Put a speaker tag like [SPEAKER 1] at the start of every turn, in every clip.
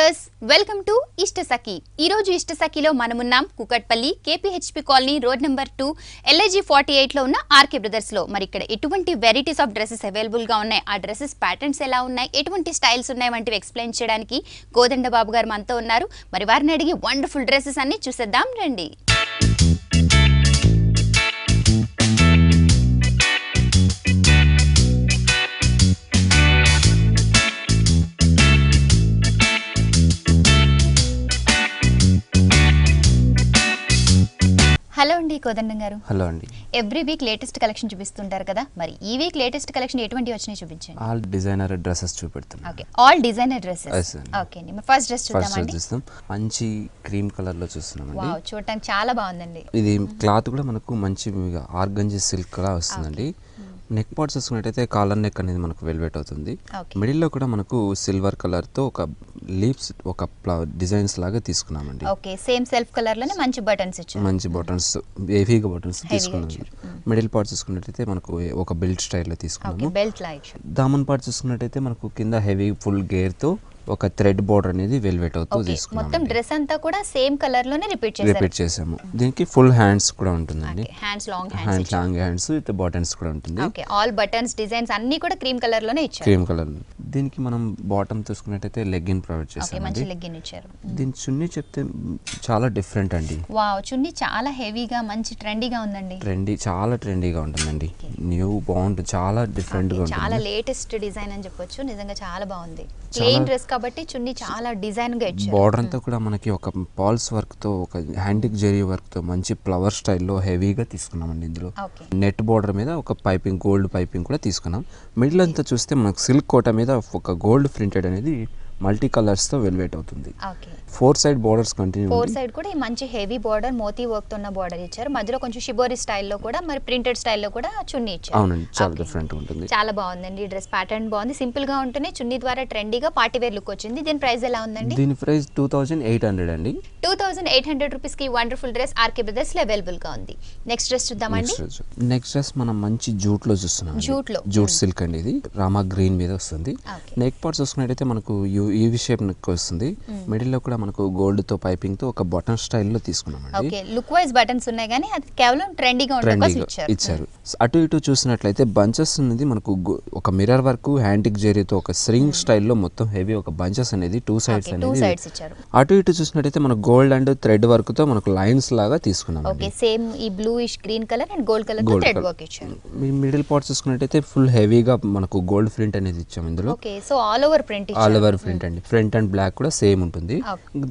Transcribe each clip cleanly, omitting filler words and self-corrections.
[SPEAKER 1] Viewers welcome to ఇష్టసఖి. ఈ రోజు ఇష్టసఖిలో మనమున్నాం Kukatpally KPHP colony road number 2 LIG 48 లో ఉన్న ఆర్కే బ్రదర్స్ లో. మరి ఇక్కడ ఎటువంటి వెరైటీస్ ఆఫ్ డ్రెస్సెస్ అవైలబుల్ గా ఉన్నాయి, ఆ డ్రెస్సెస్ ప్యాటర్న్స్ ఎలా ఉన్నాయి, ఎటువంటి స్టైల్స్ ఉన్నాయి వంటివి ఎక్స్ప్లెయిన్ చేయడానికి గోదండ బాబు గారు మనతో ఉన్నారు. మరి వారిని అడిగి వండర్ఫుల్ డ్రెస్సెస్ అన్ని చూసేద్దాం రండి. హలో అండి కోదండం గారు.
[SPEAKER 2] హలో అండి.
[SPEAKER 1] ఎవ్రీ వీక్ లేటెస్ట్ కలెక్షన్ చూపిస్తుంటారు కదా, మరి ఈ వీక్ లేటెస్ట్ కలెక్షన్ ఎటువంటి వచ్చినాయి చూపించండి.
[SPEAKER 2] ఆల్ డిజైనర్ డ్రెస్సెస్ చూపెడుతున్నాం.
[SPEAKER 1] Okay, all designer dresses. Okay అండి, మరి ఫస్ట్ డ్రెస్ చూద్దామండి.
[SPEAKER 2] మంచి క్రీమ్ కలర్ లో చూస్తున్నామండి.
[SPEAKER 1] వావ్, చూడటానికి చాలా బాగుందండి.
[SPEAKER 2] ఇది క్లాత్ కూడా మనకు మంచి ఆర్గంజీ సిల్క్ లా వస్తుందండి. నెక్ పార్ట్ చూసుకున్నట్టయితే కాలర్ నెక్ అనేది మనకు వెల్వెట్ అవుతుంది. మిడిల్ లో కూడా మనకు సిల్వర్ కలర్ తో ఒక లీవ్స్ ఒక డిజైన్స్ లాగా తీసుకున్నామండి.
[SPEAKER 1] ఓకే, సేమ్ సెల్ఫ్ కలర్ లోనే మంచి బటన్స్ ఇచ్చారు.
[SPEAKER 2] మంచి బటన్స్, హెవీగా బటన్స్ తీసుకున్నాము. మిడిల్ పార్ట్ చూసుకున్నట్టయితే మనకు ఒక బెల్ట్ స్టైల్ లో తీసుకున్నాము.
[SPEAKER 1] Belt like.
[SPEAKER 2] దామన్ పార్ట్ చూసుకున్నట్టయితే మనకు కింద హెవీ ఫుల్ గేర్ తో ఒక థ్రెడ్ బోర్డర్ అనేది వెల్వెట్ అవుతూ తీసుకున్నాము.
[SPEAKER 1] మొత్తం డ్రెస్ అంతా కూడా సేమ్ కలర్ లోనే రిపీట్ చేసాము.
[SPEAKER 2] దీనికి ఫుల్ హ్యాండ్స్ కూడా ఉంటుందండి.
[SPEAKER 1] Hands long
[SPEAKER 2] hands with buttons కూడా ఉంటుంది.
[SPEAKER 1] ఓకే, ఆల్ బటన్స్ డిజైన్స్ అన్ని కూడా క్రీమ్ కలర్ లోనే ఇచ్చారు.
[SPEAKER 2] Cream colour. దీనికి మనం బాటమ్ చూసుకున్నట్టయితే లెగ్గిన్ ప్రొవైడ్ చేసాము.
[SPEAKER 1] మంచి లెగ్గిన్ ఇచ్చారు.
[SPEAKER 2] దీని చున్నీ చెప్తే చాలా డిఫరెంట్ అండి.
[SPEAKER 1] వావ్, చున్నీ చాలా హెవీగా మంచి ట్రెండీగా ఉందండి.
[SPEAKER 2] చాలా ట్రెండీగా ఉంటుందండి. న్యూ బాగుంటుంది, చాలా డిఫరెంట్ గా ఉంటుంది.
[SPEAKER 1] చాలా లేటెస్ట్ డిజైన్ అని చెప్పొచ్చు. నిజంగా చాలా బాగుంది. ప్లెయిన్ డ్రెస్ కాబట్టి చున్నీ చాలా డిజైన్ గా ఇచ్చారు.
[SPEAKER 2] బోర్డర్ అంతా కూడా మనకి ఒక పాల్స్ వర్క్ తో, ఒక హ్యాండిక్ జరీ వర్క్ తో మంచి ఫ్లవర్ స్టైల్లో హెవీగా తీసుకున్నామండి. ఇందులో నెట్ బోర్డర్ మీద ఒక పైపింగ్, గోల్డ్ పైపింగ్ కూడా తీసుకున్నాం. మిడిల్ అంతా చూస్తే మనకు సిల్క్ కోట మీద ఒక గోల్డ్ ప్రింటెడ్ అనేది మల్టీ కలర్స్ తో వెల్వెట్ అవుతుంది. 4 సైడ్ బోర్డర్స్ కంటిన్యూ.
[SPEAKER 1] 4 సైడ్ కూడా ఈ మంచి హెవీ బోర్డర్, మోతీ వర్క్ తో ఉన్న బోర్డర్ ఇచ్చారు. మధ్యలో కొంచెం షిబోరి స్టైల్లో కూడా, మరి ప్రింటెడ్ స్టైల్లో కూడా చున్నీ ఇచ్చారు.
[SPEAKER 2] అవునండి, చాలా డిఫరెంట్ ఉంటుంది.
[SPEAKER 1] చాలా బాగుందండి. ఈ డ్రెస్ ప్యాటర్న్ బాగుంది, సింపుల్ గా ఉంటుంది. చున్నీ ద్వారా ట్రెండీగా పార్టీ వేర్ లుక్ వచ్చింది. దీని ప్రైస్ ఎలా ఉందండి?
[SPEAKER 2] దీని ప్రైస్ 2800 అండి.
[SPEAKER 1] 2800 రూపీస్ కి వండర్ఫుల్ డ్రెస్ ఆర్కే బ్రదర్స్ లో అవైలబుల్ గా ఉంది. నెక్స్ట్ డ్రెస్ చూద్దామండి.
[SPEAKER 2] నెక్స్ట్ డ్రెస్ మనం మంచి జూట్ లో చూస్తున్నాం. జూట్ సిల్క్ అండి. ఇది రామా గ్రీన్ మీద వస్తుంది. నెక్ పార్ట్ చూసుకున్నట్టయితే మనకు ఈ షేప్ నెక్ వస్తుంది. మిడిల్ లో కూడా మనకు గోల్డ్ తో పైపింగ్ తో ఒక బటన్ స్టైల్ లో తీసుకున్నామండి.
[SPEAKER 1] ఓకే, లుక్ వైస్ బటన్స్ ఉన్నాయి కానీ అది కేవలం ట్రెండీగా
[SPEAKER 2] ఇచ్చారు. అటు ఇటు చూసినట్లయితే బంచెస్ అనేది మనకు ఒక మిర్రర్ వర్క్, హ్యాండిక్ జరీతో ఒక స్ట్రింగ్ స్టైల్లో మొత్తం హెవీ ఒక బంచెస్ అనేది 2 సైడ్స్ అనేది
[SPEAKER 1] ఇచ్చారు.
[SPEAKER 2] అటు ఇటు చూసినట్టయితే మనకు గోల్డ్ అండ్ థ్రెడ్ వర్క్ తో మనకు లైన్స్ లాగా తీసుకున్నాం.
[SPEAKER 1] ఓకే, సేమ్ ఈ bluish green colour and gold colour తో థ్రెడ్ వర్క్ ఇచ్చారు.
[SPEAKER 2] మిడిల్ పార్ట్ చూసుకున్నట్టయితే ఫుల్ హెవీగా మనకు గోల్డ్ ప్రింట్ అనేది ఇచ్చాం ఇందులో.
[SPEAKER 1] Okay, so all over print
[SPEAKER 2] అండి. ఫ్రంట్ అండ్ బ్లాక్ కూడా సేమ్ ఉంటుంది.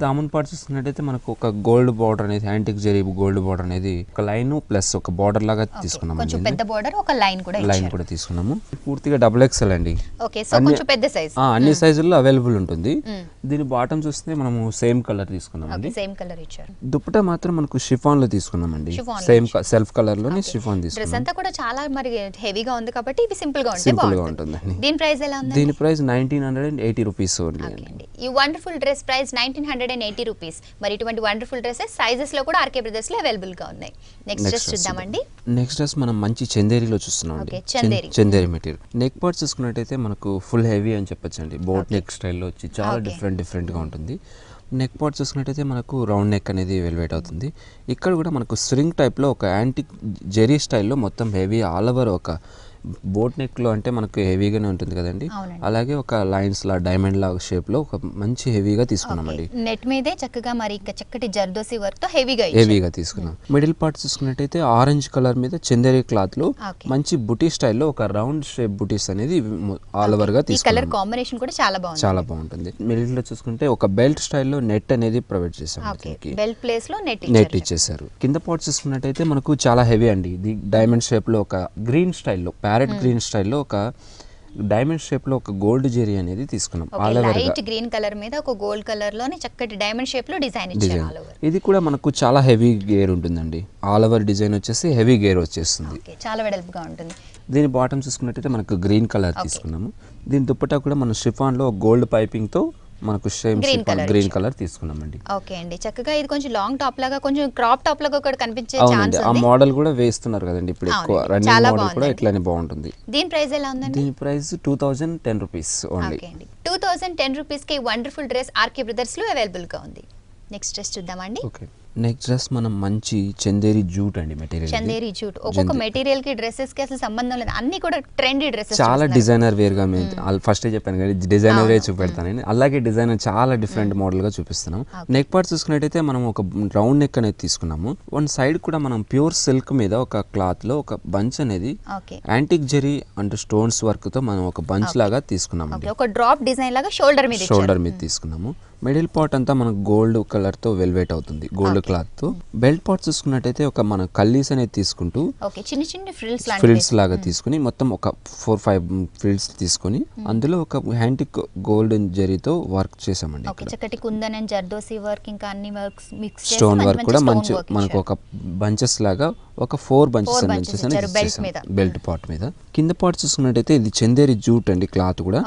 [SPEAKER 2] దామన్ పార్ట్ చూసుకున్నట్టయితే మనకు ఒక గోల్డ్ బార్డర్ అనేది, హ్యాండిక్ జరీ గోల్డ్ బార్డర్ అనేది ఒక లైన్ ప్లస్ ఒక బార్డర్ లాగా తీసుకున్నాము.
[SPEAKER 1] కొంచెం పెద్ద బార్డర్, ఒక లైన్ కూడా తీసుకున్నాము.
[SPEAKER 2] పూర్తిగా XXL అండి.
[SPEAKER 1] ఓకే, సో కొంచెం పెద్ద సైజ్.
[SPEAKER 2] అన్ని సైజుల్లో అవైలబుల్ ఉంటుంది. దీని బాటమ్ చూస్తే మనము సేమ్ కలర్ తీసుకున్నామండి.
[SPEAKER 1] సేమ్ కలర్ ఇచ్చారు.
[SPEAKER 2] దుపట్టా మాత్రం మనకు షిఫాన్ లో తీసుకున్నామండి. సేమ్ సెల్ఫ్ కలర్ లోనే షిఫాన్ తీసుకున్నాం.
[SPEAKER 1] డ్రెస్ అంతా కూడా చాలా మరి హెవీగా ఉంది కాబట్టి ఇది సింపుల్ గా
[SPEAKER 2] ఉంటుందండి.
[SPEAKER 1] దీని ప్రైస్ ఎలా ఉంది?
[SPEAKER 2] దీని ప్రైస్ 1980 రూపీస్ ఓన్లీ.
[SPEAKER 1] ఈ వండర్ఫుల్ డ్రెస్ ప్రైస్ 1980 రూపీస్. మరి ఇటువంటి వండర్ఫుల్ డ్రెస్సెస్ సైజెస్ లో కూడా ఆర్కే బ్రదర్స్ లో అవైలబుల్ గా ఉన్నాయి. నెక్స్ట్ డ్రెస్ చూద్దామండి.
[SPEAKER 2] నెక్స్ట్ డ్రెస్ మనం మంచి చందేరిలో చూస్తున్నాం. చందేరి మెటీరియల్. నెక్ పార్ట్ చూసుకున్నట్టయితే మనకు ఫుల్ హెవీ అని చెప్పొచ్చండి. బోట్ నెక్ స్టైల్లో వచ్చి చాలా డిఫరెంట్ గా ఉంటుంది. నెక్ పార్ట్ చూసుకున్నట్టయితే మనకు రౌండ్ నెక్ అనేది వెల్వెట్ అవుతుంది. ఇక్కడ కూడా మనకు స్ట్రింగ్ టైప్లో ఒక యాంటిక్ జెరీ స్టైల్లో మొత్తం హెవీ ఆల్ ఓవర్ ఒక బోట్ నెక్ లో అంటే మనకు హెవీగానే ఉంటుంది కదండి. అలాగే ఒక లైన్స్ లా డైమండ్ లా షేప్ లో ఒక మంచి హెవీగా తీసుకున్నామండి.
[SPEAKER 1] నెట్ మీదే చక్కగా మరి చక్కటి జర్దోసి వర్క్ తో హెవీగా
[SPEAKER 2] తీసుకున్నాం. మిడిల్ పార్ట్ చూసుకున్నట్టయితే ఆరెంజ్ కలర్ మీద చందేరి క్లాత్ లో మంచి బుటీ స్టైల్లో ఒక రౌండ్ షేప్ బుటీస్ అనేది ఆల్ ఓవర్ గా తీసుకున్నాం.
[SPEAKER 1] కలర్ కాంబినేషన్ కూడా చాలా
[SPEAKER 2] బాగుంటుంది. మిడిల్ లో చూసుకుంటే ఒక బెల్ట్ స్టైల్లో నెట్ అనేది ప్రొవైడ్ చేసాం.
[SPEAKER 1] బెల్ట్ ప్లేస్ లో
[SPEAKER 2] నెట్ ఇచ్చేసారు. కింద పార్ట్ చూసుకున్నట్టయితే మనకు చాలా హెవీ అండి. ఇది డైమండ్ షేప్ లో ఒక గ్రీన్ స్టైల్లో, ప్యారెట్ గ్రీన్ స్టైల్లో ఒక డైమండ్ షేప్ లో ఒక గోల్డ్ జెరీ అనేది తీసుకున్నాం.
[SPEAKER 1] లైట్ గ్రీన్ కలర్ మీద ఒక గోల్డ్ కలర్ లోని చక్కటి డైమండ్ షేప్ లో డిజైన్ ఇచ్చారు.
[SPEAKER 2] ఇది కూడా మనకు చాలా హెవీ గేర్ ఉంటుందండి. ఆల్ ఓవర్ డిజైన్ వచ్చేసి హెవీ గేర్ వచ్చేస్తుంది.
[SPEAKER 1] చాలా వెడల్పుగా ఉంటుంది.
[SPEAKER 2] దీని బాటమ్ చూసుకున్నట్టయితే మనకు గ్రీన్ కలర్ తీసుకున్నాము. దీని దుప్పట్టా కూడా మన షిఫాన్ లో గోల్డ్ పైపింగ్ తో మనకు సేమ్ గ్రీన్ కలర్ తీసుకున్నామండి.
[SPEAKER 1] ఓకే అండి, చక్కగా ఇది కొంచెం లాంగ్ టాప్ లాగా కొంచెం క్రాప్ టాప్ లాగా కూడా కనిపించే ఛాన్స్
[SPEAKER 2] ఆ
[SPEAKER 1] ఉంది.
[SPEAKER 2] మోడల్ కూడా వేస్తున్నారు కదండి ఇప్పుడు ఎక్కువ రన్నింగ్ మోడల్ కూడా ఇట్లానే బాగుంటుంది.
[SPEAKER 1] దీని ప్రైస్ ఎలా ఉందండి?
[SPEAKER 2] దీని ప్రైస్ 2010 రూపీస్ ఓన్లీ.
[SPEAKER 1] ఓకే అండి, 2010 రూపీస్ కి వండర్ఫుల్ డ్రెస్ ఆర్కే బ్రదర్స్ లో అవైలబుల్ గా ఉంది. నెక్స్ట్ డ్రెస్ చూద్దామండి.
[SPEAKER 2] ఓకే, నెక్స్ట్ డ్రెస్ మనం మంచి చందేరి జూట్ అండి మెటీరియల్.
[SPEAKER 1] చందేరి జూట్, ఒక్కొక్క మెటీరియల్ కి డ్రెస్సెస్ కి అసలు సంబంధం లేదు, అన్ని కూడా ట్రెండీ డ్రెస్సెస్.
[SPEAKER 2] చాలా డిజైనర్ వేర్ గా ఫస్ట్ చెప్పాను కదా డిజైనర్ వేర్ చూపెడతాను. అలాగే డిజైనర్ చాలా డిఫరెంట్ మోడల్ గా చూపిస్తున్నాం. నెక్ పార్ట్ చూసుకున్నట్టయితే మనం ఒక రౌండ్ నెక్ అనేది తీసుకున్నాము. వన్ సైడ్ కూడా మనం ప్యూర్ సిల్క్ మీద ఒక క్లాత్ లో ఒక బంచ్ అనేది antique jewellery and stones work తో మనం ఒక బంచ్ లాగా తీసుకున్నాము.
[SPEAKER 1] ఒక డ్రాప్ డిజైన్ లాగా షోల్డర్ మీద
[SPEAKER 2] తీసుకున్నాము. మిడిల్ పార్ట్ అంతా మనకు గోల్డ్ కలర్ తో వెల్వెట్ అవుతుంది, గోల్డ్ క్లాత్ తో. బెల్ట్ పార్ట్ చూసుకున్నట్టయితే ఒక మన కల్లీస్ అనేది తీసుకుంటూ
[SPEAKER 1] చిన్న చిన్న
[SPEAKER 2] ఫ్రిల్స్ లాగా తీసుకుని మొత్తం ఒక 4-5 ఫ్రిల్స్ తీసుకుని అందులో ఒక హ్యాంటిక్ గోల్డెన్ జరీతో వర్క్ చేసామండి.
[SPEAKER 1] చక్కటి కుందన్ అండ్ జర్దోసి వర్క్, ఇంకా అన్ని వర్క్స్ మిక్స్ చేసి
[SPEAKER 2] స్టోన్ వర్క్ కూడా మంచి మనకు ఒక బంచెస్ లాగా ఒక 4 బంచెస్ బెల్ట్ పార్ట్ మీద. కింద పార్ట్ చూసుకున్నట్టయితే ఇది చందేరి జూట్ అండి క్లాత్ కూడా.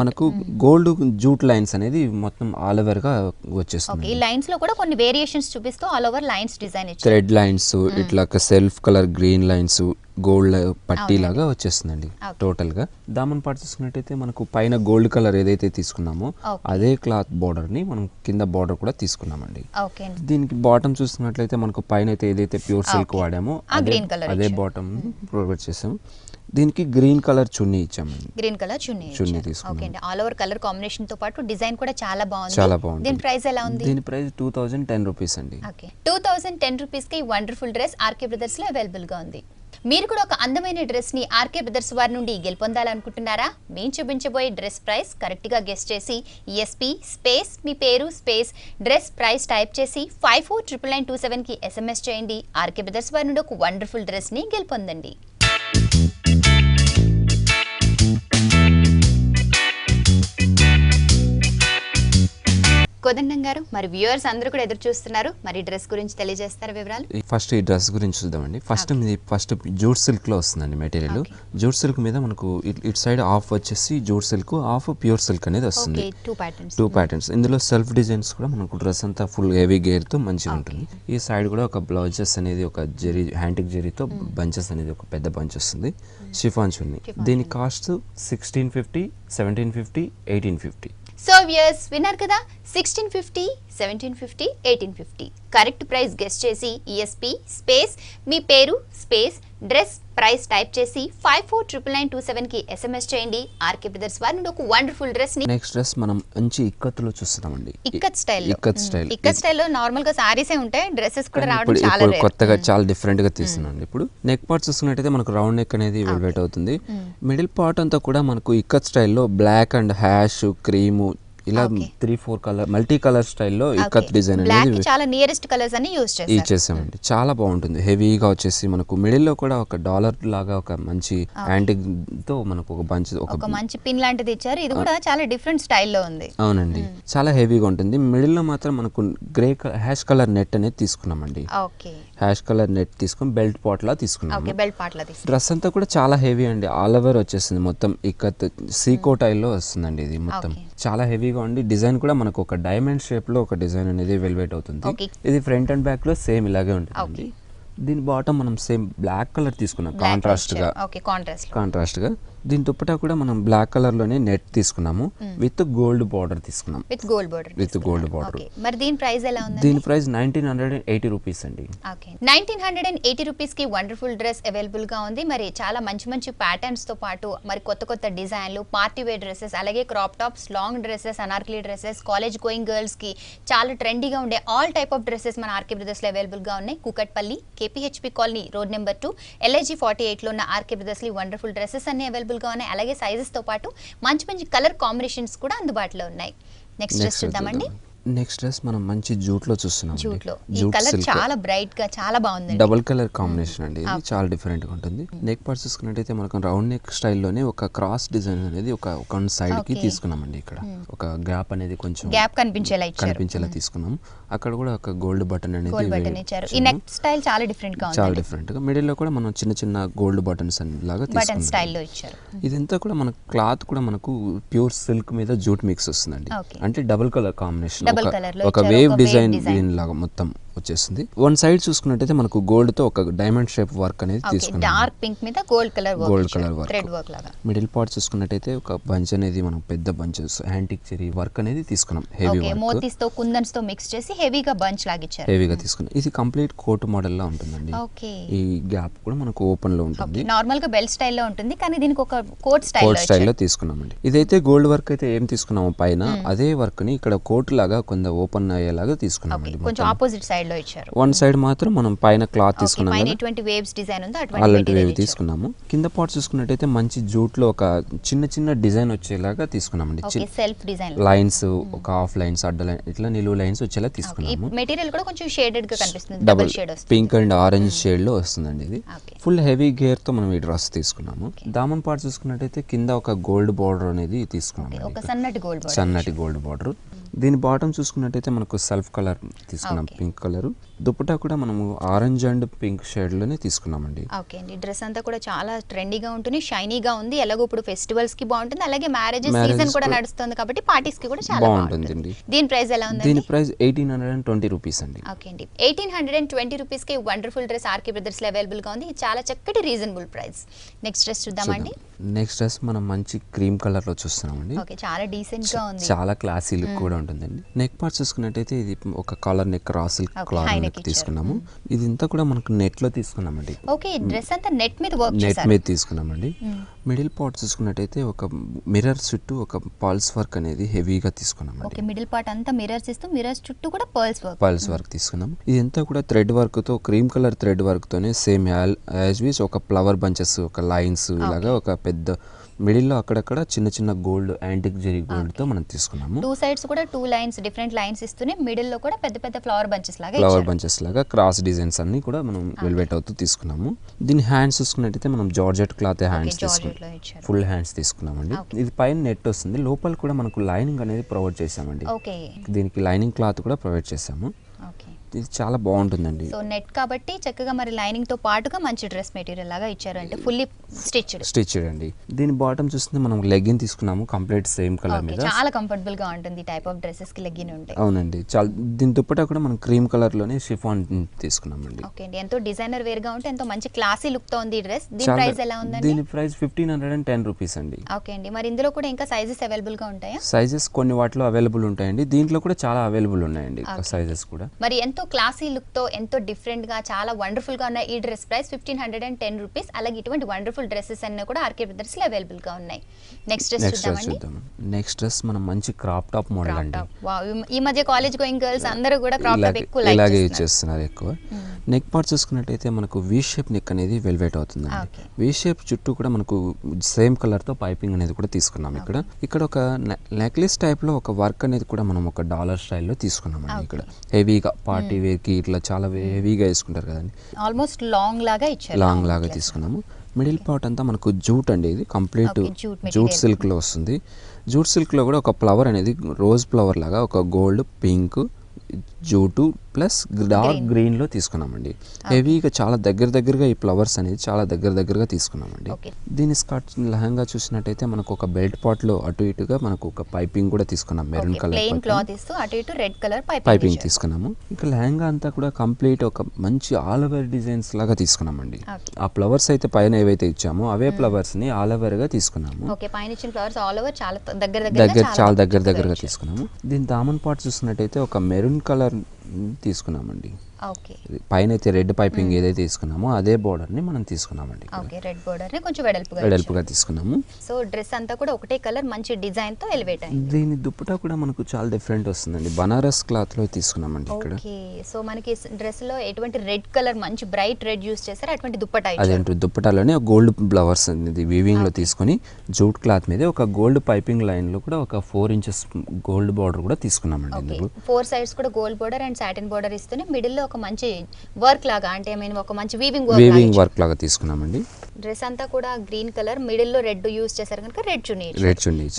[SPEAKER 2] మనకు గోల్డ్ జూట్ లైన్స్ అనేది మొత్తం ఆల్ ఓవర్ గా వచ్చేస్తుంది.
[SPEAKER 1] ఈ లైన్స్ లో కూడా కొన్ని వేరియేషన్స్ చూపిస్తూ ఆల్ ఓవర్ లైన్స్ డిజైన్ ఇచ్చారు.
[SPEAKER 2] థ్రెడ్ లైన్స్, ఇట్లా self colour green lines, gold పట్టీ లాగా వచ్చేస్తుందండి టోటల్ గా. దామన్ పార్ట్ చూసుకున్నట్టయితే మనకు పైన గోల్డ్ కలర్ ఏదైతే తీసుకున్నామో అదే క్లాత్ బోర్డర్ ని మనం కింద బోర్డర్ కూడా తీసుకున్నామండి. దీనికి బాటమ్ చూసుకున్నట్లయితే మనకు పైన అయితే ఏదైతే ప్యూర్ సిల్క్ వాడామో అదే బాటమ్ ప్రొవైడ్ చేసాము. దీనికి గ్రీన్ కలర్ చున్నీ ఇచ్చామండి.
[SPEAKER 1] గ్రీన్ కలర్ చున్నీ తీసుకున్నాం. ఆల్ ఓవర్ కలర్ కాంబినేషన్ తో పాటు డిజైన్ కూడా చాలా బాగుంది. దీని ప్రైస్ ఎలా ఉంది?
[SPEAKER 2] దీని ప్రైస్ 2010 రూపీస్ అండి.
[SPEAKER 1] 2010 రూపీస్ కి వండర్ఫుల్ డ్రెస్ ఆర్కే బ్రదర్స్ లో అవైలబుల్ గా ఉంది. మీరు కూడా ఒక అందమైన డ్రెస్ ని ఆర్కే బ్రదర్స్ వారి నుండి గెలుపొందాలనుకుంటున్నారా? మేము చూపించబోయే డ్రెస్ ప్రైస్ కరెక్ట్ గా గెస్ చేసి ESP స్పేస్ మీ పేరు స్పేస్ డ్రెస్ ప్రైస్ టైప్ చేసి 549927 కి SMS చేయండి. ఆర్కే బ్రదర్స్ వారి నుండి ఒక వండర్ఫుల్ డ్రెస్ ని గెలుపొందండి. కోదండం గారు, మరి వ్యూవర్స్ అందరూ కూడా ఎదురు చూస్తున్నారు, మరి డ్రెస్ గురించి తెలియజేస్తారు వివరాలు.
[SPEAKER 2] ఫస్ట్ ఈ డ్రెస్ గురించి చూద్దామండి. ఫస్ట్ జూట్ సిల్క్ లో వస్తుందండి మెటీరియల్. జూట్ సిల్క్ మీద మనకు ఇటు సైడ్ హాఫ్ వచ్చేసి jute silk, half pure silk అనేది వస్తుంది. 2 ప్యాటర్న్స్. ఇందులో సెల్ఫ్ డిజైన్స్ కూడా మనకు డ్రెస్ అంతా ఫుల్ హెవీ గేర్ తో మంచిగా ఉంటుంది. ఈ సైడ్ కూడా ఒక బ్లౌజెస్ అనేది ఒక జెరీ హ్యాంటిక్ జెరీతో బంచెస్ అనేది ఒక పెద్ద బంచ్ వస్తుంది. షిఫాన్ చున్నీ. దీని కాస్ట్ 1650, 1750, 1850.
[SPEAKER 1] సో వ్యూయర్స్ విన్నారు కదా, 1650, 1750, 1850 కరెక్ట్ ప్రైస్ గెస్ చేసి ESP స్పేస్ మీ పేరు స్పేస్ డ్రెస్ ప్రైస్ టైప్ చేసి 549927 కి SMS చేయండి. ఆర్కే బ్రదర్స్ వారి నుండి ఒక వండర్ఫుల్ డ్రెస్ ని.
[SPEAKER 2] నెక్స్ట్ డ్రెస్ మనం మంచి ఇక్కత్తులో చూస్తున్నామండి.
[SPEAKER 1] ఇక్కత్ స్టైల్ లో నార్మల్ గా సారీస్ ఉంటాయి, డ్రెస్సెస్ కూడా రావడం చాలా రేర్.
[SPEAKER 2] కొత్తగా చాలా డిఫరెంట్ గా తీస్తున్నాండి. ఇప్పుడు నెక్ పార్ట్ చూసుకున్నట్టయితే మనకు రౌండ్ నెక్ అనేది వెల్వెట్ అవుతుంది. మిడిల్ పార్ట్ అంతా కూడా మనకు ఇక్కత్ స్టైల్లో బ్లాక్ అండ్ హ్యాష్, క్రీము ఇలా 3-4 కలర్ మల్టీ కలర్ స్టైల్లో ఇక్కత్ డిజైన్ అనేది
[SPEAKER 1] చాలా నియరెస్ట్ కలర్స్ అన్ని యూస్
[SPEAKER 2] చేసామండి. చాలా బాగుంటుంది. హెవీగా వచ్చేసి మనకు మిడిల్ లో కూడా ఒక డాలర్ లాగా ఒక మంచి యాంటిక్ తో మనకు ఒక బంచ్ ఒక
[SPEAKER 1] మంచి పిన్ లాంటిది ఇచ్చారు. ఇది కూడా చాలా డిఫరెంట్ స్టైల్లో ఉంది.
[SPEAKER 2] అవునండి, చాలా హెవీగా ఉంటుంది. మిడిల్ లో మాత్రం మనకు గ్రే హ్యాష్ కలర్ నెట్ అనేది తీసుకున్నామండి. హ్యాష్ కలర్ నెట్ తీసుకుని బెల్ట్ పార్ట్ లా తీసుకున్నాము. డ్రెస్ అంతా కూడా చాలా హెవీ అండి. ఆల్ ఓవర్ వచ్చేసింది మొత్తం ఇక్కత్ సీకో టైల్లో వస్తుందండి. ఇది మొత్తం చాలా హెవీగా ఉండి డిజైన్ కూడా మనకు ఒక డైమండ్ షేప్ లో ఒక డిజైన్ అనేది వెల్వెట్ అవుతుంది. ఇది ఫ్రంట్ అండ్ బ్యాక్ లో సేమ్ ఇలాగే ఉంటుంది. దీని బాటమ్ మనం సేమ్ బ్లాక్ కలర్ తీసుకున్నాం కాంట్రాస్ట్ గా. దీని దుప్పటా కూడా మనం బ్లాక్ కలర్ లోనే నెట్ తీసుకున్నాము విత్ గోల్డ్ బార్డర్ తీసుకున్నాం. With gold border.
[SPEAKER 1] మరి దీని ప్రైస్ ఎలా ఉంది?
[SPEAKER 2] దీని ప్రైస్ 1980 రూపీస్ అండి.
[SPEAKER 1] 1980 రూపీస్ కి వండర్ఫుల్ డ్రెస్ అవైలబుల్ గా ఉంది. మరి చాలా మంచి మంచి ప్యాటర్న్స్ తో పాటు మరి కొత్త డిజైన్లు, పార్టీ వేర్ డ్రెస్సెస్, అలాగే crop tops, long dresses, Anarkali dresses, college going girls కి చాలా ట్రెండీగా ఉండే ఆల్ టైప్ ఆఫ్ డ్రెస్సెస్ మన ఆర్కే బ్రదర్స్ లో అవైలబుల్ గా ఉన్నాయి. Kukatpally KPHP colony road number 2 LIG 48 లో ఉన్న ఆర్కే బ్రదర్స్ లో వండర్ఫుల్ డ్రెస్సెస్ అన్ని అవైలబుల్ గా ఉన్నాయి. అలాగే సైజెస్ తో పాటు మంచి మంచి కలర్ కాంబినేషన్స్ కూడా అందుబాటులో ఉన్నాయి. నెక్స్ట్ డ్రెస్ చూద్దామండి.
[SPEAKER 2] నెక్స్ట్ డ్రెస్ మనం మంచి జూట్ లో చూస్తున్నాం.
[SPEAKER 1] జూట్ లో ఈ కలర్ చాలా బ్రైట్ గా చాలా బాగుంది.
[SPEAKER 2] డబుల్ కలర్ కాంబినేషన్ అండి, ఇది చాలా డిఫరెంట్ గా ఉంటుంది. నెక్ పార్ట్ చూసుకున్నట్టయితే మనకు రౌండ్ నెక్ స్టైల్లోనే ఒక క్రాస్ డిజైన్ అనేది ఒక సైడ్ కి తీసుకున్నామండి. ఇక్కడ ఒక గ్యాప్ అనేది కొంచెం
[SPEAKER 1] గ్యాప్ కనిపించేలా
[SPEAKER 2] తీసుకున్నాం. అక్కడ కూడా ఒక గోల్డ్ బటన్ అనేది
[SPEAKER 1] ఇచ్చారు. ఈ నెక్ స్టైల్ చాలా డిఫరెంట్ గా ఉంది,
[SPEAKER 2] చాలా డిఫరెంట్ గా. మిడిల్ లో కూడా మనం చిన్న చిన్న గోల్డ్ బటన్స్ లాగా
[SPEAKER 1] బటన్ స్టైల్లో ఇచ్చారు.
[SPEAKER 2] ఇదంతా కూడా మన క్లాత్ కూడా మనకు ప్యూర్ సిల్క్ మీద జూట్ మిక్స్ వస్తుందండి. అంటే డబుల్ కలర్ కాంబినేషన్, ఒక వేవ్ డిజైన్ లాగా మొత్తం వచ్చేసింది. వన్ సైడ్ చూసుకున్నట్టయితే మనకు గోల్డ్ తో ఒక డైమండ్ షేప్ వర్క్ అనేది తీసుకున్నాం.
[SPEAKER 1] డార్క్ పింక్ మీద gold colour work, thread work లాగా.
[SPEAKER 2] మిడిల్ పార్ట్ చూసుకున్నట్టయితే ఒక బంచ్ అనేది మనం పెద్ద బంచెస్ యాంటిక్ చెరీ వర్క్ అనేది తీసుకున్నాం. హెవీ వర్క్
[SPEAKER 1] మోతీస్ తో కుందన్స్ తో మిక్స్ చేసి హెవీగా బంచ్ లాగా ఇచ్చారు.
[SPEAKER 2] హెవీగా తీసుకున్నాం. ఇది కంప్లీట్ కోట్ మోడల్ లా ఉంటుందండి. ఈ గ్యాప్ కూడా మనకు ఓపెన్ లో ఉంటుంది.
[SPEAKER 1] నార్మల్ గా బెల్ట్ స్టైల్లో ఉంటుంది, కానీ దీనికి ఒక కోట్
[SPEAKER 2] స్టైల్లో తీసుకున్నామండి. ఇదైతే గోల్డ్ వర్క్ అయితే ఏం తీసుకున్నాము పైన, అదే వర్క్ ని ఇక్కడ కోట్ లాగా కొంత ఓపెన్ అయ్యేలాగా తీసుకున్నామండి.
[SPEAKER 1] కొంచెం ఆపోజిట్ సైడ్ లో ఇచ్చారు.
[SPEAKER 2] వన్ సైడ్ మాత్రం మనం పైన క్లాత్ తీసుకున్నాం, అలాంటి వేవ్ తీసుకున్నాము. కింద పార్ట్ చూసుకున్నట్టయితే మంచి జూట్ లో ఒక చిన్న డిజైన్ వచ్చేలాగా తీసుకున్నామండి.
[SPEAKER 1] సెల్ఫ్ డిజైన్
[SPEAKER 2] లైన్స్, ఒక హాఫ్ లైన్స్, అడ్డ లైన్, ఇట్లా నిలువు లైన్స్ వచ్చేలా తీసుకున్నాము.
[SPEAKER 1] మెటీరియల్ కూడా కొంచెం షేడెడ్ గా కనిపిస్తుంది,
[SPEAKER 2] double pink and orange shade లో వస్తుందండి. ఇది ఫుల్ హెవీ గేర్ తో మనం ఈ డ్రెస్ తీసుకున్నాము. దామన్ పార్ట్ చూసుకున్నట్టయితే కింద ఒక గోల్డ్ బార్డర్ అనేది తీసుకున్నాము,
[SPEAKER 1] ఒక సన్నటి గోల్డ్
[SPEAKER 2] బార్డర్. దీని బాటమ్ చూసుకున్నట్టయితే మనకు సెల్ఫ్ కలర్ తీసుకున్నాం, పింక్ కలర్. దుపట్టా కూడా మనము ఆరెంజ్ అండ్ పింక్ షేడ్ లోనే తీసుకున్నామండి.
[SPEAKER 1] ఓకే అండి, డ్రెస్ అంతా కూడా చాలా ట్రెండీగా ఉంటుంది, షైనీగా ఉంది. ఎలాగో ఇప్పుడు ఫెస్టివల్స్ కి బాగుంటుంది, అలాగే మ్యారేజ్ సీజన్ కూడా నడుస్తుంది కాబట్టి పార్టీస్ కి కూడా చాలా బాగుంటుంది. దీని ప్రైస్ ఎలా ఉంది?
[SPEAKER 2] దీని ప్రైస్ 1820 రూపీస్ అండి.
[SPEAKER 1] ఓకే అండి, 1820 రూపీస్ కి వండర్ఫుల్ డ్రెస్ ఆర్కే బ్రదర్స్ లో అవైలబుల్ గా ఉంది. చాలా చక్కటి రీజనబుల్ ప్రైస్. నెక్స్ట్ డ్రెస్ చూద్దామండి.
[SPEAKER 2] నెక్స్ట్ డ్రెస్ మనం మంచి క్రీమ్ కలర్ లో చూస్తున్నామండి.
[SPEAKER 1] ఓకే, చాలా డీసెంట్ గా ఉంది,
[SPEAKER 2] చాలా క్లాసీ లుక్ కూడా ఉంటుందండి. నెక్ పార్ట్ చూసుకున్నట్టయితే ఇది ఒక collar neck, raw silk collar neck తీసుకున్నాము. ఇది ఇంతా కూడా మనకు నెట్ లో తీసుకున్నామండి.
[SPEAKER 1] ఓకే, డ్రెస్ అంతా నెట్ మీద
[SPEAKER 2] తీసుకున్నామండి. మిడిల్ పార్ట్ చూసుకున్నట్టయితే ఒక మిర్రర్ చుట్టూ ఒక పర్ల్స్ వర్క్ అనేది హెవీగా తీసుకున్నామండి.
[SPEAKER 1] ఓకే, మిడిల్ పార్ట్ అంతా మిర్రర్స్ ఇస్తూ మిర్రర్స్ చుట్టూ కూడా పర్ల్స్ వర్క్
[SPEAKER 2] తీసుకున్నాం. ఇది అంతా కూడా థ్రెడ్ వర్క్ తో, క్రీమ్ కలర్ థ్రెడ్ వర్క్ తోనే సేమ్ యాజ్ వీస్ ఒక ఫ్లవర్ బంచెస్, ఒక లైన్స్ లాగా ఒక పెద్ద మిడిల్ లో అక్కడక్కడ చిన్న గోల్డ్ యాంటిక్ జెరీ గోల్డ్ తో మనం తీసుకున్నాము.
[SPEAKER 1] టూ సైడ్స్ కూడా టూ లైన్స్, డిఫరెంట్ లైన్స్ ఇస్తూనే మిడిల్ లో కూడా పెద్ద ఫ్లవర్ బంచెస్ లాగా
[SPEAKER 2] క్రాస్ డిజైన్స్ అన్ని కూడా మనం వెల్వెట్ అవుతూ తీసుకున్నాము. దీని హ్యాండ్స్ చూసుకున్నట్టయితే మనం జార్జెట్ క్లాత్ హ్యాండ్స్ తీసుకున్నాం, ఫుల్ హ్యాండ్స్ తీసుకున్నామండి. ఇది పైన నెట్ వస్తుంది, లోపల కూడా మనకు లైనింగ్ అనేది ప్రొవైడ్ చేసామండి. దీనికి లైనింగ్ క్లాత్ కూడా ప్రొవైడ్ చేసాము. ఇది చాలా బాగుంటుందండి.
[SPEAKER 1] సో నెట్ కాబట్టి చక్కగా మరి లైనింగ్ తో పాటుగా మంచి డ్రెస్ మెటీరియల్ లాగా ఇచ్చారు, అంటే ఫుల్లీ
[SPEAKER 2] స్టిచ్డ్ అండి. దీని బాటమ్ చూస్తే మనం లెగ్గిన్ తీసుకున్నాము, కంప్లీట్ సేమ్ కలర్ మీద.
[SPEAKER 1] చాలా కంఫర్టబుల్ గా ఉంటుంది, టైప్ ఆఫ్ డ్రెస్సెస్ కి లెగ్గిన్ ఉంటాయి.
[SPEAKER 2] అవునండి, చాలా. దీని దుపట్టా కూడా మనం క్రీమ్ కలర్ లోనే షిఫాన్ తీసుకున్నామండి.
[SPEAKER 1] ఓకే అండి, ఎంతో డిజైనర్ వేర్ గా ఉంటే ఎంతో మంచి క్లాసీ లుక్ తో ఉంది ఈ డ్రెస్. దీని ప్రైస్ ఎలా ఉందండి?
[SPEAKER 2] దీని ప్రైస్ 1510 రూపీస్ అండి.
[SPEAKER 1] ఓకే అండి, మరి ఇందులో కూడా ఇంకా సైజెస్ అవైలబుల్ గా ఉంటాయా?
[SPEAKER 2] సైజెస్ కొన్ని వాటిలో అవైలబుల్ ఉంటాయండి, దీంట్లో కూడా చాలా అవైలబుల్ ఉన్నాయండి సైజెస్ కూడా.
[SPEAKER 1] మరి ఎంతో క్లాసీ లుక్ తో ఎంతో డిఫరెంట్ గా చాలా వండర్ఫుల్ గా ఉన్న ఈ డ్రెస్ ప్రైస్ 1510 రూపీస్. అలాగే ఇటువంటి వండర్ఫుల్ డ్రెస్సెస్ అన్ని కూడా ఆర్కే బ్రదర్స్ లో అవైలబుల్ గా ఉన్నాయి. నెక్స్ట్ డ్రెస్ చూద్దామండి.
[SPEAKER 2] నెక్స్ట్ డ్రెస్ మనం మంచి క్రాప్ టాప్ మోడల్ అండి.
[SPEAKER 1] ఈ మధ్య కాలేజ్ గోయింగ్ గర్ల్స్ అందరూ కూడా క్రాప్ టాప్ ఎక్కువ లైక్
[SPEAKER 2] ఇలాగే చేస్తున్నారు ఎక్కువ. నెక్ పార్ట్ చూసుకున్నట్టయితే మనకు వి షేప్ నెక్ అనేది వెల్వెట్ అవుతుందండి. వి షేప్ చుట్టూ కూడా మనకు సేమ్ కలర్ తో పైపింగ్ అనేది కూడా తీసుకున్నాం. ఇక్కడ ఒక నెక్లెస్ టైప్ లో ఒక వర్క్ అనేది కూడా మనం ఒక డాలర్ స్టైల్లో తీసుకున్నామండి. ఇక్కడ హెవీగా పార్టీ వేర్ కి ఇట్లా చాలా హెవీగా వేసుకుంటారు కదండి,
[SPEAKER 1] ఆల్మోస్ట్ లాంగ్ లాగా
[SPEAKER 2] తీసుకున్నాము. మిడిల్ పార్ట్ అంతా మనకు జూట్ అండి, ఇది కంప్లీట్ జూట్ సిల్క్ లో వస్తుంది. జూట్ సిల్క్ లో కూడా ఒక ఫ్లవర్ అనేది రోజ్ ఫ్లవర్ లాగా ఒక gold, pink, jute plus dark green లో తీసుకున్నామండి. హెవీగా చాలా దగ్గరగా ఈ ఫ్లవర్స్ అనేది చాలా దగ్గరగా తీసుకున్నామండి. దీని స్కర్ట్ లెహంగా చూసినట్టయితే మనకు ఒక బెల్ట్ పార్ట్ లో అటు ఇటుగా మనకు ఒక పైపింగ్ కూడా తీసుకున్నాం, మెరూన్ కలర్ పైపింగ్ తీసుకున్నాము. ఇక లెహంగా అంతా కూడా కంప్లీట్ ఒక మంచి ఆల్ ఓవర్ డిజైన్స్ లాగా తీసుకున్నామండి. ఆ ఫ్లవర్స్ అయితే పైన ఏవైతే ఇచ్చామో అవే ఫ్లవర్స్ ని ఆల్ ఓవర్ గా తీసుకున్నాము.
[SPEAKER 1] చాలా
[SPEAKER 2] దగ్గరగా తీసుకున్నాము. దీని దామన్ పార్ట్ చూసినట్టయితే ఒక మెరూన్ కలర్ తీసుకున్నామండి.
[SPEAKER 1] ఓకే.
[SPEAKER 2] పైన అయితే రెడ్ పైపింగ్ ఏదైతే తీసుకున్నామో అదే బోర్డర్ ని మనం తీసుకున్నామండి.
[SPEAKER 1] ఓకే, రెడ్ బోర్డర్ ని కొంచెం
[SPEAKER 2] వెడల్పుగా తీసుకున్నాము.
[SPEAKER 1] సో డ్రెస్ అంతా కూడా ఒకటే కలర్ మంచి డిజైన్ తో ఎలివేట్ అయింది.
[SPEAKER 2] దీని దుప్పటా కూడా మనకు చాలా డిఫరెంట్ వస్తుందండి. బనారస్ క్లాత్ లో తీసుకున్నామండి ఇక్కడ.
[SPEAKER 1] ఓకే, సో మనకి డ్రెస్ లో ఎటువంటి రెడ్ కలర్ మంచి బ్రైట్ రెడ్ యూస్ చేశారు, అటువంటి దుప్పటా ఇచ్చారు.
[SPEAKER 2] అదేంటి దుప్పటాలోనే గోల్డ్ ఫ్లవర్స్ అనేది వీవింగ్ లో తీసుకొని జూట్ క్లాత్ మీద ఒక గోల్డ్ పైపింగ్ లైన్ లో కూడా ఒక 4 ఇంచెస్ గోల్డ్ బార్డర్ కూడా తీసుకున్నామండి. ఇందులో
[SPEAKER 1] 4 సైడ్స్ కూడా gold border and satin border ఇస్తూనే మిడిల్ లో ఒక మంచి వర్క్ లాగా, అంటే ఐ మీన్ ఒక మంచి వీవింగ్
[SPEAKER 2] వర్క్ లాగా తీసుకున్నామండి.
[SPEAKER 1] డ్రెస్ అంతా కూడా గ్రీన్ కలర్, మిడిల్ లో రెడ్ యూస్ చేశారు కనుక రెడ్ చున్నీ.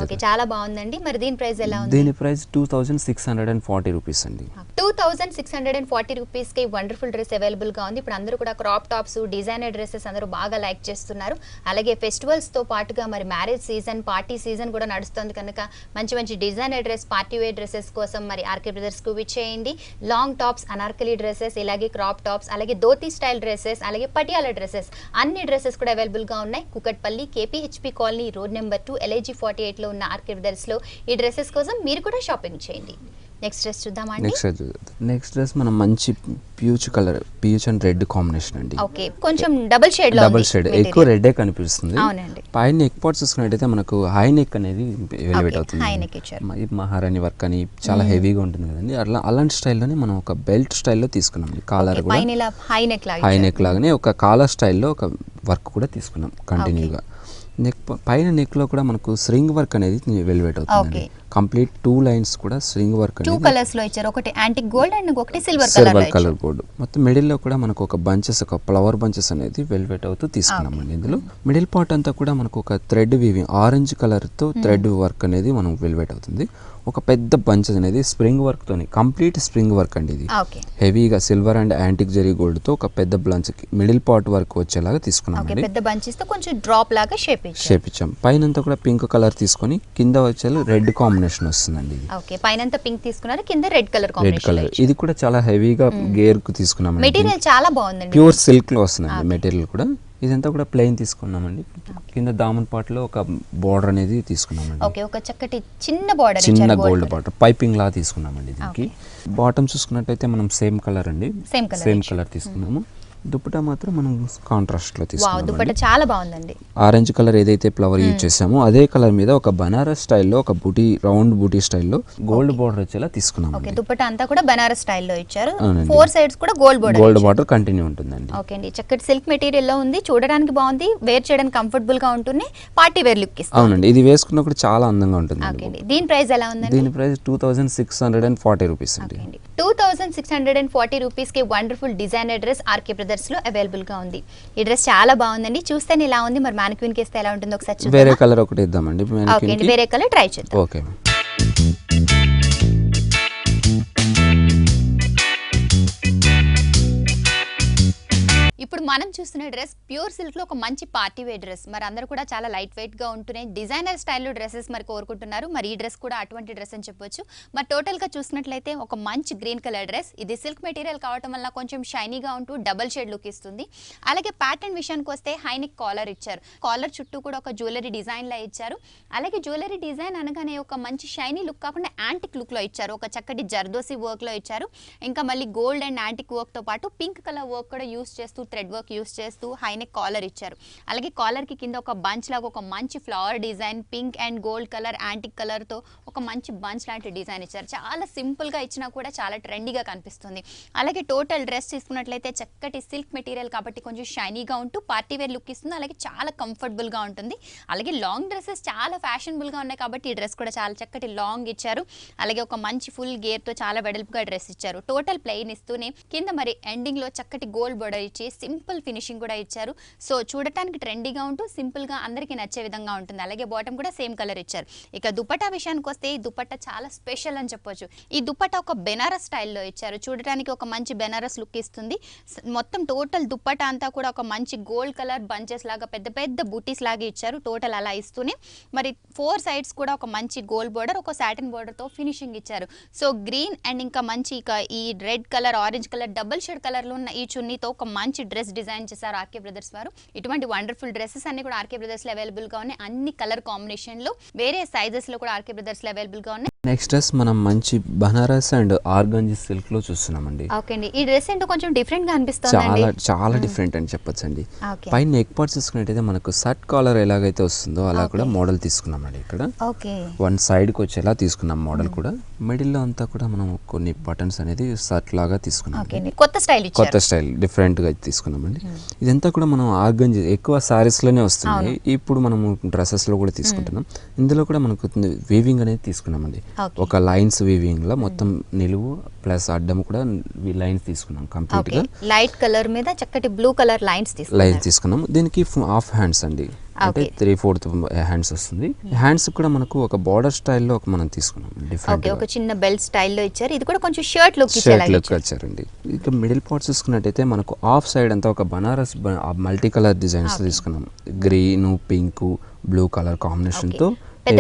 [SPEAKER 1] ఓకే, చాలా బాగుందండి. మరి దీని ప్రైస్ ఎలా ఉంది?
[SPEAKER 2] దీని ప్రైస్ 2640 రూపీస్ అండి.
[SPEAKER 1] 2640 రూపీస్ కి వండర్ఫుల్ డ్రెస్ అవైలబుల్ గా ఉంది. ఇప్పుడు అందరూ కూడా క్రాప్ టాప్స్, డిజైనర్ డ్రెస్సెస్ అందరూ బాగా లైక్ చేస్తున్నారు. అలాగే ఫెస్టివల్స్ తో పాటుగా మరి మ్యారేజ్ సీజన్, పార్టీ సీజన్ కూడా నడుస్తుంది కనుక మంచి మంచి designer dress, party wear dresses కోసం మరి ఆర్కే బ్రదర్స్ కు విచ్చేయండి. లాంగ్ టాప్స్, అనార్కలి డ్రెస్సెస్, ఇలాగే క్రాప్ టాప్స్, అలాగే ధోతి స్టైల్ డ్రెస్సెస్, అలాగే పటియాలా డ్రెస్సెస్, అన్ని డ్రెస్సెస్ కూడా అవైలబుల్ గా ఉన్నాయి. Kukatpally KPHP colony road number 2 LIG 48 లో ఉన్న ఆర్కే బ్రదర్స్ లో ఈ డ్రెస్సెస్ కోసం మీరు కూడా షాపింగ్ చేయండి. నెక్స్ట్ డ్రెస్ చూద్దామండి.
[SPEAKER 2] నెక్స్ట్ డ్రెస్ మనం మంచి పీచ్ అండ్ రెడ్ కాంబినేషన్ అండి.
[SPEAKER 1] ఓకే, కొంచెం డబుల్ షేడ్
[SPEAKER 2] ఎక్కువ రెడ్ కనిపిస్తుంది.
[SPEAKER 1] అవునండి.
[SPEAKER 2] పైన నెక్ పార్ట్ చూసుకున్నట్టయితే మనకు హై నెక్ అనేది ఎలివేట్ అవుతుంది. మహారాణి వర్క్ అని చాలా హెవీగా ఉంటుంది కదండి. అలాంటి స్టైల్లోనే మనం ఒక బెల్ట్ స్టైల్లో తీసుకున్నాం. కాలర్ కూడా హై నెక్ లాగానే ఒక కాలర్ స్టైల్లో ఒక వర్క్ కూడా తీసుకున్నాం కంటిన్యూగా. పైన నెక్ లో కూడా మనకు స్ట్రింగ్ వర్క్ అనేది వెల్వెట్ అవుతుంది. కంప్లీట్ 2 లైన్స్ కూడా స్ట్రింగ్ వర్క్ అనేది
[SPEAKER 1] 2 కలర్స్ లో ఇచ్చారు. ఒకటి యాంటిక్ గోల్డ్ అండ్ ఒకటి సిల్వర్
[SPEAKER 2] కలర్ గోల్డ్. మొత్తం మిడిల్ లో కూడా మనకు ఒక బంచెస్, ఒక ఫ్లవర్ బంచెస్ అనేది వెల్వెట్ అవుతూ తీసుకున్నామండి. ఇందులో మిడిల్ పార్ట్ అంతా కూడా మనకు ఒక థ్రెడ్ వీవింగ్, ఆరెంజ్ కలర్ తో థ్రెడ్ వర్క్ అనేది మనం వెల్వెట్ అవుతుంది. ఒక పెద్ద బంచెస్ అనేది స్ప్రింగ్ వర్క్ తోని, కంప్లీట్ స్ప్రింగ్ వర్క్ అండి ఇది. హెవీగా silver and antique zari gold తో ఒక పెద్ద బంచ్ మిడిల్ పార్ట్ వర్క్ వచ్చేలాగా తీసుకున్నాం.
[SPEAKER 1] పెద్ద బంచెస్ తో కొంచెం డ్రాప్ లాగా షేప్
[SPEAKER 2] ఇచ్చాం. పైన కూడా పింక్ కలర్ తీసుకొని కింద వచ్చే రెడ్ కాంబినేషన్ వస్తుందండి.
[SPEAKER 1] ఓకే, పైన పపింక్ తీసుకున్నారు, కింద రెడ్ కలర్
[SPEAKER 2] ఇది కూడా చాలా హెవీగా గేర్ కు తీసుకున్నాం.
[SPEAKER 1] మెటీరియల్ చాలా బాగుందండి.
[SPEAKER 2] ప్యూర్ సిల్క్ లో వస్తుందండి మెటీరియల్ కూడా. ఇదంతా కూడా ప్లెయిన్ తీసుకున్నామండి. కింద దామన్ పార్ట్ లో ఒక బోర్డర్ అనేది తీసుకున్నామండి.
[SPEAKER 1] ఓకే, ఒక చక్కటి చిన్న బోర్డర్,
[SPEAKER 2] చిన్న గోల్డ్ బార్డర్ పైపింగ్ లా తీసుకున్నామండి. దీనికి బాటమ్ చూసుకున్నట్టయితే మనం సేమ్ కలర్ అండి, సేమ్ కలర్ తీసుకున్నాము. దుప్పటా మాత్రం మనం కాంట్రాస్ట్ లో తీసుకున్నాం.
[SPEAKER 1] దుప్పటా చాలా బాగుందండి.
[SPEAKER 2] ఆరెంజ్ కలర్ ఏదైతే ఫ్లవర్ యూజ్ చేసామో అదే కలర్ మీద ఒక బనారస్ స్టైల్లో ఒక బూటీ, రౌండ్ బూటీ స్టైల్లో గోల్డ్ బార్డర్ వచ్చేలా తీసుకున్నాం.
[SPEAKER 1] ఓకే, దుప్పటా అంతా కూడా బనారస్ స్టైల్లో ఇచ్చారు. 4 సైడ్స్ కూడా గోల్డ్ బార్డర్
[SPEAKER 2] కంటిన్యూ ఉంటుందండి.
[SPEAKER 1] ఓకే అండి, చక్కటి సిల్క్ మెటీరియల్ లో ఉంది. చూడడానికి బాగుంది, వేర్ చేయడానికి కంఫర్టబుల్ గా ఉంటుంది, పార్టీ వేర్ లుక్ ఇస్తుంది.
[SPEAKER 2] అవునండి, ఇది వేసుకున్నప్పుడు చాలా అందంగా ఉంటుంది.
[SPEAKER 1] ఓకే అండి, దీని ప్రైస్ ఎలా ఉందండి?
[SPEAKER 2] దీని ప్రైస్ 2640 రూపీస్ అండి.
[SPEAKER 1] 2640 రూపీస్ కి wonderful designer dress RK brothers లో అవైలబుల్ గా ఉంది. ఈ డ్రెస్ చాలా బాగుందండి. చూస్తేనే ఇలా ఉంది, మరి మ్యానిక్విన్ కి ఇస్తే ఎలా ఉంటుందో ఒకసారి చూద్దాం.
[SPEAKER 2] వేరే కలర్ ఒకటి ఇద్దామండి.
[SPEAKER 1] ఓకే అండి, వేరే కలర్ ట్రై చేద్దాం.
[SPEAKER 2] ఓకే.
[SPEAKER 1] ఇప్పుడు మనం చూస్తున్న డ్రెస్ ప్యూర్ సిల్క్ లో ఒక మంచి పార్టీ వేర్ డ్రెస్. మరి అందరూ కూడా చాలా లైట్ వెయిట్ గా ఉంటున్నాయి, డిజైనర్ స్టైల్లో డ్రెస్సెస్ మరి కోరుకుంటున్నారు. మరి ఈ డ్రెస్ కూడా అటువంటి డ్రెస్ అని చెప్పొచ్చు. మరి టోటల్ గా చూసినట్లయితే ఒక మంచి గ్రీన్ కలర్ డ్రెస్. ఇది సిల్క్ మెటీరియల్ కావడం వల్ల కొంచెం షైనీగా ఉంటూ డబల్ షేడ్ లుక్ ఇస్తుంది. అలాగే ప్యాటర్న్ విషయానికి వస్తే హైనిక్ కాలర్ ఇచ్చారు. కాలర్ చుట్టూ కూడా ఒక జ్యువెలరీ డిజైన్ లా ఇచ్చారు. అలాగే జ్యువెలరీ డిజైన్ అనగానే ఒక మంచి షైనీ లుక్ కాకుండా యాంటిక్ లుక్ లో ఇచ్చారు. ఒక చక్కటి జర్దోసి వర్క్ లో ఇచ్చారు. ఇంకా మళ్ళీ గోల్డ్ అండ్ యాంటిక్ వర్క్ తో పాటు పింక్ కలర్ వర్క్ కూడా యూస్ చేస్తూ, థ్రెడ్ వర్క్ యూస్ చేస్తూ హైనెక్ కాలర్ ఇచ్చారు. అలాగే కాలర్ కి కింద ఒక బంచ్ లాగా ఒక మంచి flower design, pink and gold colour antique colour తో ఒక మంచి బంచ్ లాంటి డిజైన్ ఇచ్చారు. చాలా సింపుల్ గా ఇచ్చినా కూడా చాలా ట్రెండీగా కనిపిస్తుంది. అలాగే టోటల్ డ్రెస్ తీసుకున్నట్లయితే చక్కటి సిల్క్ మెటీరియల్ కాబట్టి కొంచెం షైనీగా ఉంటూ పార్టీ వేర్ లుక్ ఇస్తుంది. అలాగే చాలా కంఫర్టబుల్ గా ఉంటుంది. అలాగే లాంగ్ డ్రెస్సెస్ చాలా ఫ్యాషనబుల్ గా ఉన్నాయి కాబట్టి ఈ డ్రెస్ కూడా చాలా చక్కటి లాంగ్ ఇచ్చారు. అలాగే ఒక మంచి ఫుల్ గేర్ తో చాలా వెడల్పుగా డ్రెస్ ఇచ్చారు. టోటల్ ప్లెయిన్ ఇస్తూనే కింద మరి ఎండింగ్ లో చక్కటి గోల్డ్ బోర్డర్ ఇచ్చి సింపుల్ ఫినిషింగ్ కూడా ఇచ్చారు. సో చూడటానికి ట్రెండీగా ఉంటూ సింపుల్ గా అందరికీ నచ్చే విధంగా ఉంటుంది. అలాగే బాటమ్ కూడా సేమ్ కలర్ ఇచ్చారు. ఇక దుపట్టా విషయానికి వస్తే ఈ దుపట్టా చాలా స్పెషల్ అని చెప్పొచ్చు. ఈ దుపట్టా ఒక బెనారస్ స్టైల్లో ఇచ్చారు. చూడటానికి ఒక మంచి బెనారస్ లుక్ ఇస్తుంది. మొత్తం టోటల్ దుపట్టా అంతా కూడా ఒక మంచి గోల్డ్ కలర్ బంచెస్ లాగా పెద్ద పెద్ద బూటీస్ లాగా ఇచ్చారు. టోటల్ అలా ఇస్తూనే మరి 4 సైడ్స్ కూడా ఒక మంచి గోల్డ్ బోర్డర్, ఒక సాటిన్ బోర్డర్ తో ఫినిషింగ్ ఇచ్చారు. సో గ్రీన్ అండ్ ఇంకా మంచి ఈ red colour, orange colour double shade colour లో ఉన్న ఈ చున్నీతో ఒక మంచి డ్రెస్ డిజైన్ చేశారు ఆర్కే బ్రదర్స్ వారు. ఇటువంటి వండర్ఫుల్ డ్రెస్సెస్ అన్ని కూడా ఆర్కే బ్రదర్స్ లో అవైలబుల్ గా ఉన్నాయి. అన్ని కలర్ కాంబినేషన్ లో వేరే సైజెస్ లో కూడా ఆర్కే బ్రదర్స్ లో అవైలబుల్ గా ఉన్నాయి.
[SPEAKER 2] నెక్స్ట్ డ్రెస్ మనం మంచి బనారస్ అండ్ ఆర్గంజీ సిల్క్ లో చూస్తున్నామండి.
[SPEAKER 1] ఓకే అండి, ఈ డ్రెస్ ఏంటో కొంచెం డిఫరెంట్ గా అనిపిస్తుంది.
[SPEAKER 2] చాలా డిఫరెంట్ అని చెప్పొచ్చండి. పైన నెక్ పార్ట్స్ చూసుకున్నట్టయితే మనకు షర్ట్ కాలర్ ఎలాగైతే వస్తుందో అలా కూడా మోడల్ తీసుకున్నామండి. ఇక్కడ వన్ సైడ్ కి వచ్చేలా తీసుకున్నాం మోడల్ కూడా. మిడిల్ లో అంతా కూడా మనం కొన్ని బటన్స్ అనేది షర్ట్ లాగా తీసుకున్నాం. కొత్త స్టైల్ డిఫరెంట్ గా తీసుకున్నామండి. ఇదంతా కూడా మనం ఆర్గంజీ ఎక్కువ సారీస్ లోనే వస్తుంది. ఇప్పుడు మనం డ్రెస్సెస్ లో కూడా తీసుకుంటున్నాం. ఇందులో కూడా మనకు వీవింగ్ అనేది తీసుకున్నామండి. ఒక లైన్స్ వీవింగ్ లో మొత్తం నిలువు ప్లస్ అడ్డం కూడా లైన్స్ తీసుకున్నాం కంప్లీట్ గా.
[SPEAKER 1] లైట్ కలర్ మీద చక్కటి బ్లూ కలర్ లైన్స్
[SPEAKER 2] తీసుకున్నాం. దీనికి హాఫ్ హ్యాండ్స్ అండి, అంటే 3/4 హ్యాండ్స్ వస్తుంది. హ్యాండ్స్ కూడా మనకు ఒక బార్డర్ స్టైల్లో మనం తీసుకున్నాం. డిఫరెంట్
[SPEAKER 1] ఒక చిన్న బెల్ట్ స్టైల్లో ఇచ్చారు. ఇది కూడా కొంచెం షర్ట్ లుక్
[SPEAKER 2] వచ్చారండి. ఇక మిడిల్ పార్ట్ చూసుకున్నట్టయితే మనకు ఆఫ్ సైడ్ అంతా ఒక బనారస్ మల్టీ కలర్ డిజైన్స్ తీసుకున్నాం. Green, pink, blue colour combination తో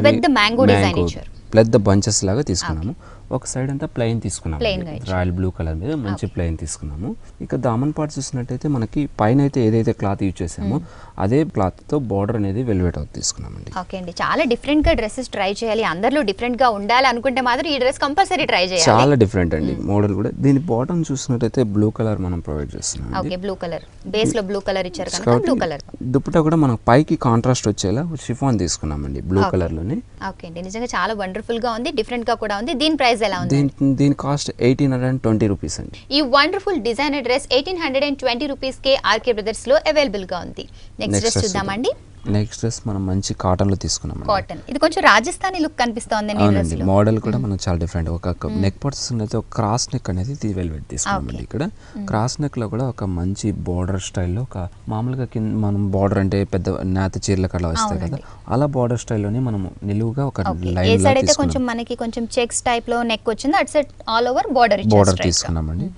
[SPEAKER 1] పెద్ద మ్యాంగో డిజైన్ ఇచ్చారు.
[SPEAKER 2] పెద్ద బంచెస్ లాగా తీసుకున్నాము. ఒక సైడ్ అంతా ప్లెయిన్ తీసుకున్నాము, రాయల్ బ్లూ కలర్ మీద మంచి ప్లెయిన్ తీసుకున్నాము. ఇక దామన్ పార్ట్ చూసినట్టయితే మనకి పైన అయితే ఏదైతే క్లాత్ యూజ్ చేసామో అదే క్లాత్ తో బార్డర్ అనేది వెల్వెట్ అవుట్ తీసుకున్నామండి.
[SPEAKER 1] ఓకే అండి, చాలా డిఫరెంట్ గా డ్రెస్సెస్ ట్రై చేయాలి, అందరిలో డిఫరెంట్ గా ఉండాలి అనుకుంటే మాత్రం ఈ డ్రెస్ కంపల్సరీ ట్రై చేయాలి.
[SPEAKER 2] చాలా డిఫరెంట్ అండి మోడల్ కూడా. దీని బాటమ్ చూసినట్టయితే బ్లూ కలర్ మనం ప్రొవైడ్ చేస్తున్నాం.
[SPEAKER 1] ఓకే, బ్లూ కలర్ బేస్ లో బ్లూ కలర్ ఇచ్చారు కనుక బ్లూ కలర్.
[SPEAKER 2] దుపట్టా కూడా మనం పైకి కాంట్రాస్ట్ వచ్చేలా షిఫాన్ తీసుకున్నామండి బ్లూ కలర్ లోనే.
[SPEAKER 1] ఓకే అండి, నిజంగా చాలా వండర్ఫుల్ గా ఉంది, డిఫరెంట్ గా కూడా ఉంది. దీని ప్రైస్ ఎలా ఉంది?
[SPEAKER 2] దీని కాస్ట్ 1820 రూపీస్ అండి.
[SPEAKER 1] ఈ వండర్ఫుల్ డిజైనర్ డ్రెస్ 1820 రూపీస్ కే ఆర్కే బ్రదర్స్ లో అవైలబుల్ గా ఉంది. నెక్స్ట్ డ్రెస్ చూద్దామండి.
[SPEAKER 2] నెక్స్ట్ డ్రెస్ మనం మంచి కాటన్ లో తీసుకున్నాం.
[SPEAKER 1] కాటన్, ఇది కొంచెం రాజస్థానీ లుక్ కనిపిస్తోంది.
[SPEAKER 2] అవునండి, మోడల్ కూడా మనం చాలా డిఫరెంట్. ఒక నెక్ పార్ట్స్ అయితే ఒక క్రాస్ నెక్ అనేది వెల్వెట్ తీసుకున్నామండి. ఇక్కడ క్రాస్ నెక్ లో కూడా ఒక మంచి బోర్డర్ స్టైల్లో ఒక మామూలుగా మనం బోర్డర్ అంటే పెద్ద నేత చీరలకు అలా వస్తాయి కదా, అలా బోర్డర్ స్టైల్లోనే మనం నిలువుగా ఒక లైన్
[SPEAKER 1] సైడ్ అయితే కొంచెం మనకి కొంచెం చెక్స్ టైప్ లో నెక్ వచ్చింది, అటు సైడ్ ఆల్ ఓవర్ బోర్డర్
[SPEAKER 2] తీసుకున్నామండి.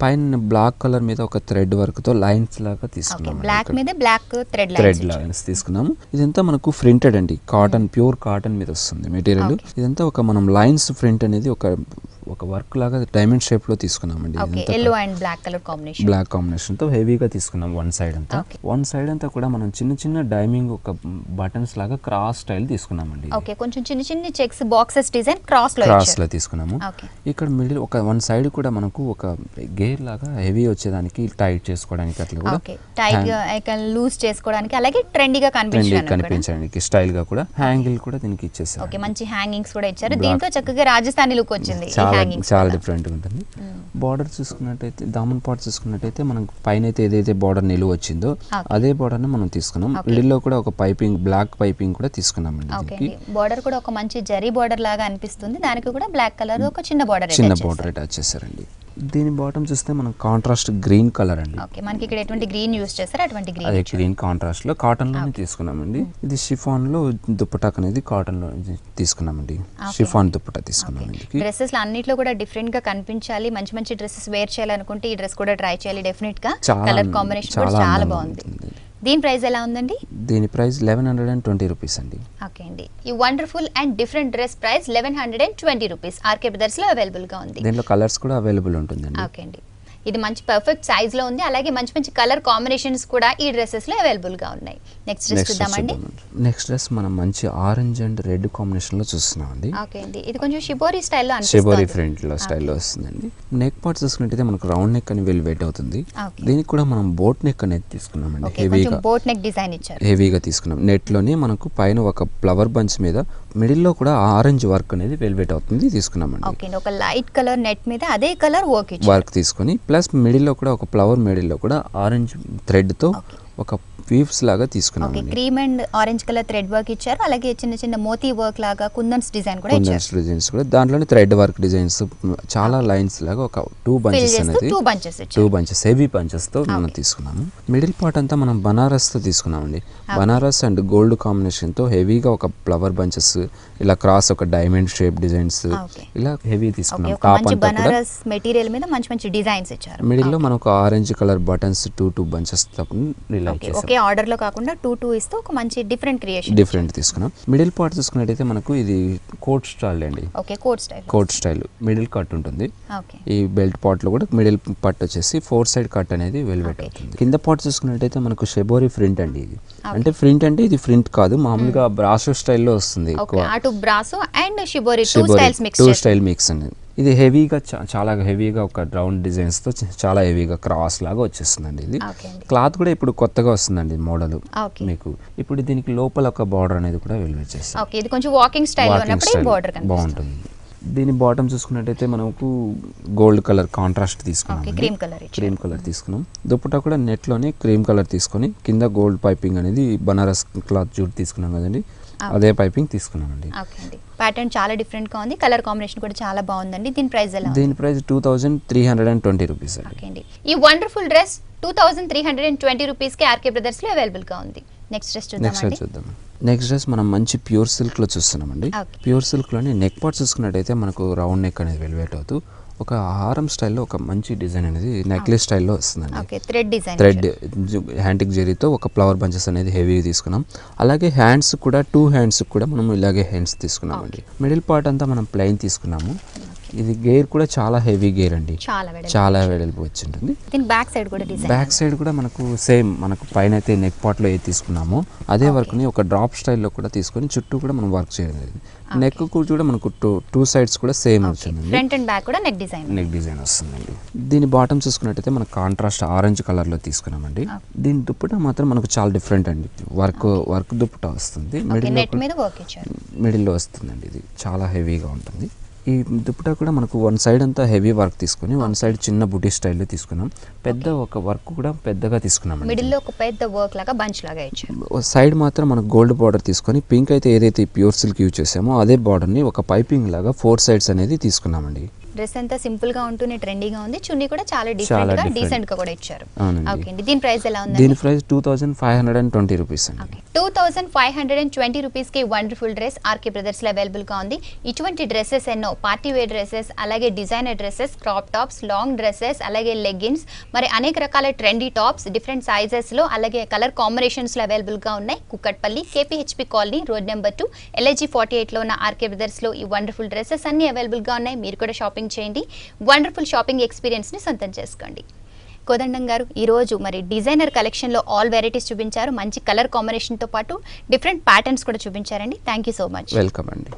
[SPEAKER 2] పైన బ్లాక్ కలర్ మీద ఒక థ్రెడ్ వర్క్ తో లైన్స్ లాగా తీసుకున్నాము.
[SPEAKER 1] బ్లాక్ మీద బ్లాక్ థ్రెడ్
[SPEAKER 2] లైన్స్ తీసుకున్నాము. ఇదంతా మనకు ప్రింటెడ్ అండి, కాటన్, ప్యూర్ కాటన్ మీద వస్తుంది మెటీరియల్. ఇదంతా ఒక మనం లైన్స్ ప్రింట్ అనేది ఒక వర్క్ లాగా డైమండ్ షేప్ లో తీసుకున్నామండి.
[SPEAKER 1] yellow and black color combination,
[SPEAKER 2] black combination తో హెవీగా తీసుకున్నాం. వన్ సైడ్ అంతా కూడా మనం చిన్న డైమింగ్ ఒక బటన్స్ లాగా క్రాస్ స్టైల్ తీసుకున్నామండి.
[SPEAKER 1] ఓకే, కొంచెం చిన్న చెక్స్ బాక్సెస్ డిజైన్ క్రాస్ లో
[SPEAKER 2] తీసుకున్నాము. ఇక్కడ మిడిల్ ఒక వన్ సైడ్ కూడా మనకు ఒక గేర్ లాగా హెవీ వచ్చేదానికి టైట్ చేసుకోవడానికి అట్లా కూడా
[SPEAKER 1] టైట్ లూజ్ చేసుకోవడానికి, అలాగే ట్రెండీగా
[SPEAKER 2] కనిపించడానికి స్టైల్ గా కూడా హ్యాంగిల్ కూడా దీనికి ఇచ్చేసారు.
[SPEAKER 1] ఓకే, మంచి హ్యాంగింగ్స్ కూడా ఇచ్చారు. దీంతో చక్కగా రాజస్థానీ లుక్ వచ్చింది.
[SPEAKER 2] చాలా డిఫరెంట్ ఉంటుంది. బార్డర్ చూసుకున్నట్టయితే దామన్ పార్ట్ చూసుకున్నట్టయితే మనకు పైన అయితే ఏదైతే బార్డర్ నిలువ వచ్చిందో అదే బార్డర్ ని మనం తీసుకున్నాం. మిడిల్ లో కూడా ఒక పైపింగ్, బ్లాక్ పైపింగ్ కూడా తీసుకున్నాం.
[SPEAKER 1] బార్డర్ కూడా ఒక మంచి జరీ బార్డర్ లాగా అనిపిస్తుంది. దానికి కూడా బ్లాక్ కలర్ ఒక చిన్న బార్డర్
[SPEAKER 2] అటాచ్ చేశారండి. దీని బాటమ్ చూస్తే మనం కాంట్రాస్ట్ గ్రీన్ కలర్ అండి.
[SPEAKER 1] ఓకే, మనకి ఇక్కడ ఎటువంటి గ్రీన్ యూస్ చేస్తారు, అటువంటి
[SPEAKER 2] అదే గ్రీన్ కాంట్రాస్ట్ లో కాటన్ లోనే తీసుకున్నామండి. ఇది షిఫాన్ లో దుపట్టాక్ అనేది కాటన్ లో తీసుకున్నామండి. షిఫాన్ దుపట్టా తీసుకున్నామండి.
[SPEAKER 1] డ్రెస్సెస్ అన్నిట్లో కూడా డిఫరెంట్ గా కనిపించాలి, మంచి డ్రెస్సెస్ వేర్ చేయాలనుకుంటే ఈ డ్రెస్ కూడా ట్రై చేయాలి డెఫినెట్ గా. కలర్ కాంబినేషన్ కూడా చాలా బాగుంది. దీని ప్రైస్ ఎలా ఉందండి?
[SPEAKER 2] దీని ప్రైస్ 1120 రూపీస్ అండి.
[SPEAKER 1] ఓకే అండి, ఈ wonderful and different dress price 1120 rupees RK brothers లో అవైలబుల్ గా ఉంది.
[SPEAKER 2] దీనిలో కలర్స్ కూడా అవైలబుల్ ఉంటుందండి.
[SPEAKER 1] ఓకే అండి, ఇది మంచి పర్ఫెక్ట్ సైజ్ లో ఉంది, అలాగే మంచి కలర్ కాంబినేషన్స్ కూడా ఈ డ్రెస్సెస్ లో అవైలబుల్ గా ఉన్నాయి. నెక్స్ట్ డ్రెస్ చూద్దామండి.
[SPEAKER 2] నెక్స్ట్ డ్రెస్ మనం మంచి ఆరెంజ్ అండ్ రెడ్ కాంబినేషన్ లో చూస్తున్నామండి.
[SPEAKER 1] ఓకే అండి, ఇది కొంచెం షిబోరి స్టైల్ లో
[SPEAKER 2] షిబోరి ప్రింట్ లో స్టైల్లో వస్తుందండి. నెక్ పార్ట్ చూసుకుంటే మనకు రౌండ్ నెక్ అని వెయిట్ అవుతుంది. దీనికి కూడా మనం బోట్ నెక్ అనేది తీసుకున్నామండి. హెవీగా
[SPEAKER 1] బోట్ నెక్ డిజైన్ ఇచ్చారు.
[SPEAKER 2] హెవీగా తీసుకున్నాం. నెట్ లోనే మనకు పైన ఒక ఫ్లవర్ బంచ్ మీద మిడిల్ లో కూడా ఆరెంజ్ వర్క్ అనేది వెల్వెట్ అవుతుంది తీసుకున్నామండి.
[SPEAKER 1] ఓకే, ఒక లైట్ కలర్ నెట్ మీద అదే కలర్ వర్క్
[SPEAKER 2] తీసుకొని ప్లస్ మిడిల్ లో కూడా ఒక ఫ్లవర్ మిడిల్ లో కూడా ఆరెంజ్ థ్రెడ్ తో ఒక వీవ్స్ లాగా తీసుకున్నాం.
[SPEAKER 1] Okay, cream and orange colour thread work ఇచ్చారు, అలాగే చిన్న మోతీ వర్క్ లాగా కుందన్స్ డిజైన్ కూడా ఇచ్చారు.
[SPEAKER 2] డిజైన్స్ కూడా దాంట్లోనే థ్రెడ్ వర్క్ డిజైన్స్ చాలా లైన్స్ లాగా ఒక టూ బంచెస్ హెవీ బంచెస్ తో మనం తీసుకున్నాము. మిడిల్ పార్ట్ అంతా మనం బనారస్ తో తీసుకున్నామండి. బనారస్ అండ్ గోల్డ్ కాంబినేషన్ తో హెవీగా ఒక ఫ్లవర్ బంచెస్, ఇలా క్రాస్ ఒక డైమండ్ షేప్ డిజైన్స్ ఇలా హెవీ తీసుకున్నాం. టాప్ అంతా కూడా
[SPEAKER 1] మెటీరియల్ మీద మంచి డిజైన్స్ ఇచ్చారు.
[SPEAKER 2] మిడిల్ లో మనకు orange colour buttons two bunches తో ఇలా
[SPEAKER 1] ఒకే ఒకే ఆర్డర్ లో కాకుండా 2 ఇస్తూ ఒక మంచి డిఫరెంట్
[SPEAKER 2] తీసుకున్నాం. మిడిల్ పార్ట్ చూసుకున్నట్టయితే మనకు ఇది కోట్ స్టైల్ అండి.
[SPEAKER 1] Okay, coat style
[SPEAKER 2] middle cut ఉంటుంది.
[SPEAKER 1] ఓకే,
[SPEAKER 2] ఈ బెల్ట్ పార్ట్ లో కూడా మిడిల్ పార్ట్ వచ్చేసి 4 సైడ్ కట్ అనేది వెల్వెట్ అవుతుంది. కింద పార్ట్ చూసుకున్నట్టయితే మనకు షెబోరి ప్రింట్ అండి. ఇది అంటే ప్రింట్ అంటే ఇది ప్రింట్ కాదు, మామూలుగా బ్రాసో స్టైల్లో వస్తుంది.
[SPEAKER 1] అటు brasso and shibori
[SPEAKER 2] two style mix అండి. ఇది హెవీగా చాలా హెవీగా ఒక రౌండ్ డిజైన్స్ తో చాలా హెవీగా క్రాస్ లాగా వచ్చేస్తుందండి. ఇది క్లాత్ కూడా ఇప్పుడు కొత్తగా వస్తుందండి మోడల్ మీకు. ఇప్పుడు దీనికి లోపల ఒక బార్డర్ అనేది కూడా వెల్వెట్ చేస్తాం.
[SPEAKER 1] ఇది కొంచెం వాకింగ్ స్టైల్
[SPEAKER 2] బాగుంటుంది. దీని బాటమ్ చూసుకున్నట్టయితే మనకు గోల్డ్ కలర్ కాంట్రాస్ట్ తీసుకున్నాం, క్రీమ్ కలర్ తీసుకున్నాం. దుపట్టా కూడా నెట్ లోనే క్రీమ్ కలర్ తీసుకొని కింద గోల్డ్ పైపింగ్ అనేది బనారస్ క్లాత్ జూట్ తీసుకున్నాం కదండి, అదే పైపింగ్ తీసుకున్నామండి.
[SPEAKER 1] ప్యాటర్న్ చాలా డిఫరెంట్ గా ఉంది, కలర్ కాంబినేషన్ కూడా చాలా బాగుందండి. దీని ప్రైస్ ఎలా?
[SPEAKER 2] దీని ప్రైస్ 2320 రూపీస్
[SPEAKER 1] అండి. ఈ వండర్ఫుల్ డ్రెస్ 2320 రూపీస్ కి ఆర్కే బ్రదర్స్ లో అవైలబుల్ గా ఉంది. నెక్స్ట్ డ్రెస్ చూద్దాం.
[SPEAKER 2] నెక్స్ట్ డ్రెస్ మనం మంచి ప్యూర్ సిల్క్ లో చూస్తున్నామండి. ప్యూర్ సిల్క్ లోని నెక్ పార్ట్ చూసుకున్నట్టయితే మనకు రౌండ్ నెక్ అనేది వెల్వెట్ అవుతూ ఒక హారం స్టైల్లో ఒక మంచి డిజైన్ అనేది నెక్లెస్ స్టైల్లో వస్తుందండి. థ్రెడ్ హ్యాండ్కి జరీతో ఒక ఫ్లవర్ బంచెస్ అనేది హెవీగా తీసుకున్నాం. అలాగే హ్యాండ్స్ కూడా 2 హ్యాండ్స్ కూడా మనం ఇలాగే హ్యాండ్స్ తీసుకున్నామండి. మిడిల్ పార్ట్ అంతా మనం ప్లెయిన్ తీసుకున్నాము. ఇది గేర్ కూడా చాలా హెవీ గేర్ అండి, చాలా వెడల్పు వచ్చి ఉంటుంది. బ్యాక్ సైడ్ కూడా మనకు సేమ్ మనకు పైన అయితే నెక్ పార్ట్ లో ఏది తీసుకున్నామో అదే వర్క్ ని ఒక డ్రాప్ స్టైల్లో కూడా తీసుకొని చుట్టూ కూడా మనం వర్క్ చేయడం. నెక్ కూడా మనకు టూ సైడ్స్ కూడా సేమ్ వచ్చిందండి.
[SPEAKER 1] ఫ్రంట్ అండ్ బ్యాక్ కూడా నెక్
[SPEAKER 2] డిజైన్ వస్తుందండి. దీని బాటమ్ చూసుకున్నట్టయితే మనకు కాంట్రాస్ట్ ఆరెంజ్ కలర్ లో తీసుకున్నామండి. దీని దుప్పటా మాత్రం మనకు చాలా డిఫరెంట్ అండి. వర్క్ దుప్పటా వస్తుంది, మిడిల్ లో వస్తుందండి. ఇది చాలా హెవీగా ఉంటుంది. ఈ దుప్పటా కూడా మనకు 1 సైడ్ అంతా హెవీ వర్క్ తీసుకుని 1 సైడ్ చిన్న బుటీ స్టైల్లో తీసుకున్నాం. పెద్ద ఒక వర్క్ కూడా పెద్దగా తీసుకున్నాం.
[SPEAKER 1] మిడిల్ లో ఒక పెద్ద వర్క్ లాగా బంచ్ లాగా ఇచ్చారు.
[SPEAKER 2] సైడ్ మాత్రం మనకు గోల్డ్ బార్డర్ తీసుకొని పింక్ అయితే ఏదైతే ప్యూర్ సిల్క్ యూజ్ చేసామో అదే బార్డర్ ని ఒక పైపింగ్ లాగా 4 సైడ్స్ అనేది తీసుకున్నామండి.
[SPEAKER 1] డ్రెస్ అంతా సింపుల్ గా ఉంటుంది, ట్రెండీగా ఉంది. చున్నీ కూడా చాలా డిఫరెంట్ గా డీసెంట్ గా కూడా ఇచ్చారు. ఓకే అండి. దీని ప్రైస్ ఎలా ఉంది?
[SPEAKER 2] దీని ప్రైస్ 2520 రూపీస్ అండి.
[SPEAKER 1] 2520 రూపీస్ కి వండర్ఫుల్ డ్రెస్ ఆర్కే బ్రదర్స్ లో అవైలబుల్ గా ఉంది. ఇటువంటి డ్రెస్సెస్ ఎన్నో, పార్టీ వేర్ డ్రెస్సెస్, అలాగే designer dresses, crop tops, long dresses, అలాగే లెగ్గిన్స్, మరి అనేక రకాల ట్రెండీ టాప్స్ డిఫరెంట్ సైజెస్ లో అలాగే కలర్ కాంబినేషన్స్ లో అవైలబుల్ గా ఉన్నాయి. Kukatpally KPHB colony road number 2 LIG 48 లో ఉన్న ఆర్కే బ్రదర్స్ లో ఈ వండర్ఫుల్ డ్రెస్సెస్ అన్ని అవైలబుల్ గా ఉన్నాయి. మీరు కూడా షాపింగ్ చేయండి, వండర్ఫుల్ షాపింగ్ ఎక్స్పీరియన్స్ ని సొంతం చేసుకోండి. కోదండం గారు, ఈరోజు మరి డిజైనర్ కలెక్షన్లో ఆల్ వెరైటీస్ చూపించారు, మంచి కలర్ కాంబినేషన్తో పాటు డిఫరెంట్ ప్యాటర్న్స్ కూడా చూపించారండి. Thank you so much.
[SPEAKER 2] Welcome అండి.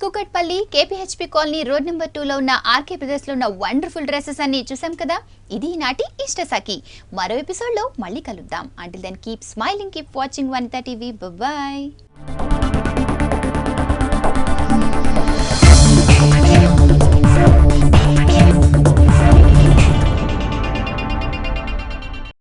[SPEAKER 1] Kukatpally KPHB colony road number 2 లో ఉన్న ఆర్కే బ్రదర్స్ లో ఉన్న వండర్ఫుల్ డ్రెస్సెస్ అన్ని చూసాం కదా. ఇది నాటి ఇష్ట సఖి. మరో ఎపిసోడ్ లో మళ్ళీ కలుద్దాం. Until then keep smiling, keep watching Vanitha TV. Bye.